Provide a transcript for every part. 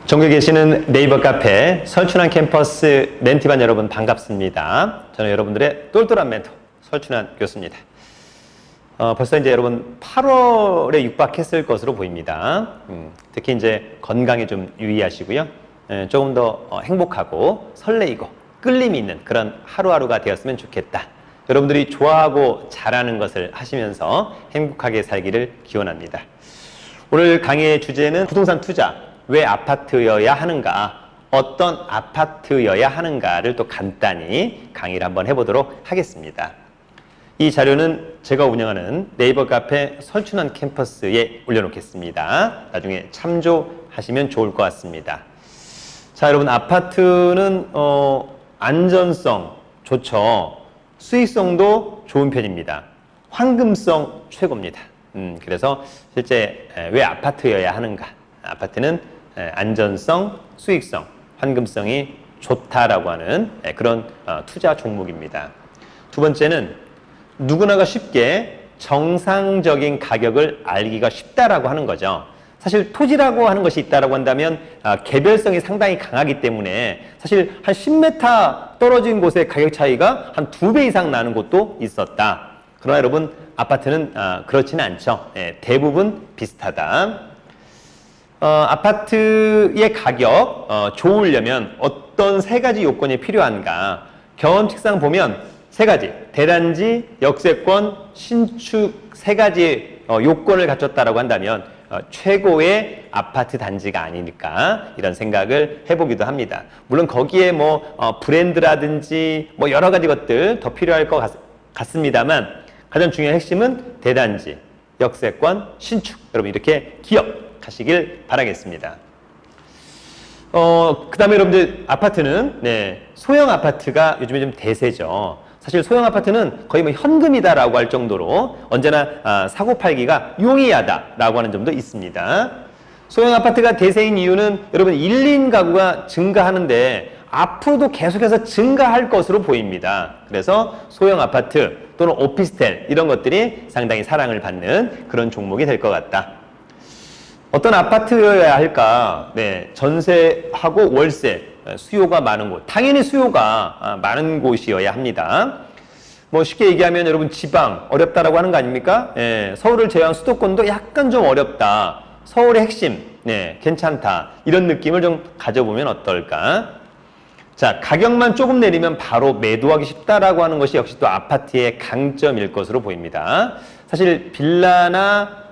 전국에 계시는 네이버 카페 설춘환 캠퍼스 멘티반 여러분 반갑습니다. 저는 여러분들의 똘똘한 멘토 설춘환 교수입니다. 벌써 이제 여러분 8월에 육박했을 것으로 보입니다. 특히 이제 건강에 좀 유의하시고요. 조금 더 행복하고 설레이고 끌림이 있는 그런 하루하루가 되었으면 좋겠다. 여러분들이 좋아하고 잘하는 것을 하시면서 행복하게 살기를 기원합니다. 오늘 강의의 주제는 부동산 투자, 왜 아파트여야 하는가, 어떤 아파트여야 하는가를 또 간단히 강의를 한번 해보도록 하겠습니다. 이 자료는 제가 운영하는 네이버 카페 설춘환 캠퍼스에 올려놓겠습니다. 나중에 참조하시면 좋을 것 같습니다. 자, 여러분, 아파트는 안전성 좋죠. 수익성도 좋은 편입니다. 황금성 최고입니다. 그래서 실제 왜 아파트여야 하는가? 아파트는 안전성, 수익성, 황금성이 좋다라고 하는 그런 투자 종목입니다. 두 번째는 누구나가 쉽게 정상적인 가격을 알기가 쉽다라고 하는 거죠. 사실 토지라고 하는 것이 있다라고 한다면 개별성이 상당히 강하기 때문에 사실 한 10m 떨어진 곳의 가격 차이가 한 2배 이상 나는 곳도 있었다. 그러나 여러분, 아파트는 그렇지는 않죠. 대부분 비슷하다. 아파트의 가격 좋으려면 어떤 세 가지 요건이 필요한가? 경험칙상 보면 세 가지, 대단지, 역세권, 신축 세 가지 요건을 갖췄다라고 한다면 최고의 아파트 단지가 아닐까 이런 생각을 해보기도 합니다. 물론 거기에 브랜드라든지 여러 가지 것들 더 필요할 것 같습니다만 가장 중요한 핵심은 대단지, 역세권, 신축. 여러분 이렇게 기억하시길 바라겠습니다. 그 다음에 여러분들 아파트는 소형 아파트가 요즘에 좀 대세죠. 사실 소형 아파트는 거의 현금이다라고 할 정도로 언제나 사고 팔기가 용이하다라고 하는 점도 있습니다. 소형 아파트가 대세인 이유는 여러분 1인 가구가 증가하는데 앞으로도 계속해서 증가할 것으로 보입니다. 그래서 소형 아파트 또는 오피스텔 이런 것들이 상당히 사랑을 받는 그런 종목이 될 것 같다. 어떤 아파트여야 할까? 전세하고 월세, 수요가 많은 곳. 당연히 수요가 많은 곳이어야 합니다. 쉽게 얘기하면 여러분 지방 어렵다라고 하는 거 아닙니까? 서울을 제외한 수도권도 약간 좀 어렵다. 서울의 핵심, 괜찮다. 이런 느낌을 좀 가져보면 어떨까? 자, 가격만 조금 내리면 바로 매도하기 쉽다라고 하는 것이 역시 또 아파트의 강점일 것으로 보입니다. 사실 빌라나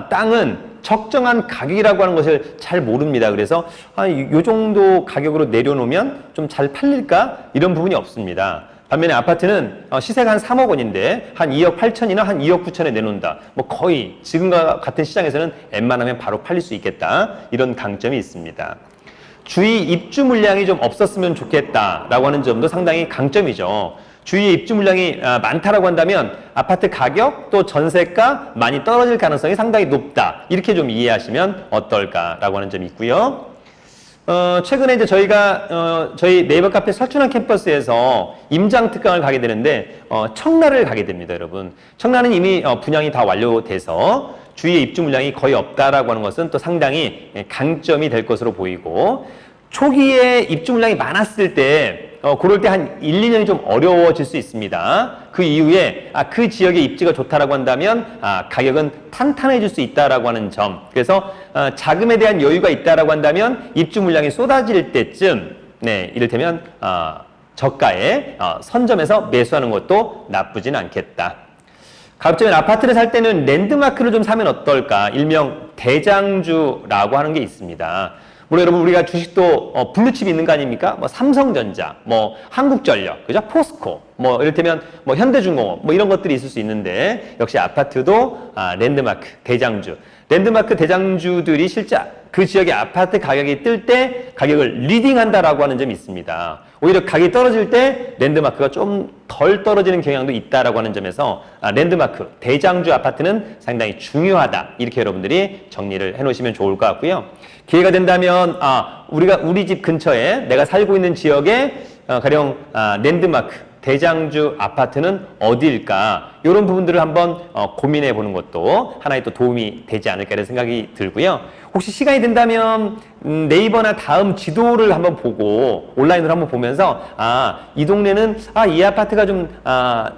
땅은 적정한 가격이라고 하는 것을 잘 모릅니다. 그래서 이 정도 가격으로 내려놓으면 좀 잘 팔릴까? 이런 부분이 없습니다. 반면에 아파트는 시세가 한 3억 원인데 한 2억 8천이나 한 2억 9천에 내놓는다. 거의 지금과 같은 시장에서는 웬만하면 바로 팔릴 수 있겠다. 이런 강점이 있습니다. 주위 입주 물량이 좀 없었으면 좋겠다라고 하는 점도 상당히 강점이죠. 주위에 입주 물량이 많다라고 한다면 아파트 가격 또 전세가 많이 떨어질 가능성이 상당히 높다. 이렇게 좀 이해하시면 어떨까라고 하는 점이 있고요. 최근에 이제 저희가 저희 네이버 카페 설춘환 캠퍼스에서 임장 특강을 가게 되는데 청라를 가게 됩니다, 여러분. 청라는 이미 분양이 다 완료돼서 주위에 입주 물량이 거의 없다라고 하는 것은 또 상당히 강점이 될 것으로 보이고, 초기에 입주 물량이 많았을 때 그럴 때 한 1, 2년이 좀 어려워질 수 있습니다. 그 이후에 그 지역의 입지가 좋다라고 한다면 가격은 탄탄해질 수 있다라고 하는 점. 그래서 자금에 대한 여유가 있다라고 한다면 입주 물량이 쏟아질 때쯤 이를테면 저가에 선점해서 매수하는 것도 나쁘진 않겠다. 가급적이면 아파트를 살 때는 랜드마크를 좀 사면 어떨까? 일명 대장주라고 하는 게 있습니다. 물론 여러분 우리가 주식도 블루칩이 있는 거 아닙니까? 삼성전자, 한국전력, 그죠? 포스코, 이를테면 현대중공업, 이런 것들이 있을 수 있는데 역시 아파트도 랜드마크, 대장주. 랜드마크 대장주들이 실제 그 지역의 아파트 가격이 뜰 때 가격을 리딩한다라고 하는 점이 있습니다. 오히려 가격이 떨어질 때 랜드마크가 좀 덜 떨어지는 경향도 있다라고 하는 점에서 랜드마크, 대장주 아파트는 상당히 중요하다. 이렇게 여러분들이 정리를 해놓으시면 좋을 것 같고요. 기회가 된다면 우리 집 근처에 내가 살고 있는 지역에 가령 랜드마크, 대장주 아파트는 어디일까? 이런 부분들을 한번 고민해 보는 것도 하나의 또 도움이 되지 않을까 이런 생각이 들고요. 혹시 시간이 된다면 네이버나 다음 지도를 한번 보고 온라인으로 한번 보면서 이 동네는 이 아파트가 좀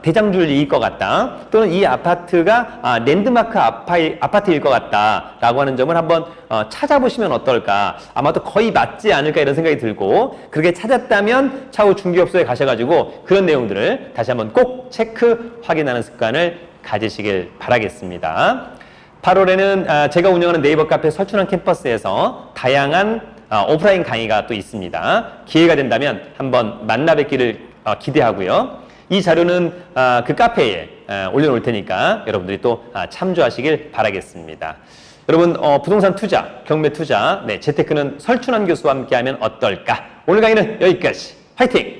대장주일 것 같다, 또는 이 아파트가 랜드마크 아파트일 것 같다라고 하는 점을 한번 찾아보시면 어떨까. 아마도 거의 맞지 않을까 이런 생각이 들고, 그렇게 찾았다면 차후 중개업소에 가셔가지고 그런 내용들을 다시 한번 꼭 체크 확인하는 습관을 가지시길 바라겠습니다. 8월에는 제가 운영하는 네이버 카페 설춘환 캠퍼스에서 다양한 오프라인 강의가 또 있습니다. 기회가 된다면 한번 만나 뵙기를 기대하고요. 이 자료는 그 카페에 올려놓을 테니까 여러분들이 또 참조하시길 바라겠습니다. 여러분, 부동산 투자, 경매 투자, 재테크는 설춘환 교수와 함께하면 어떨까? 오늘 강의는 여기까지. 화이팅!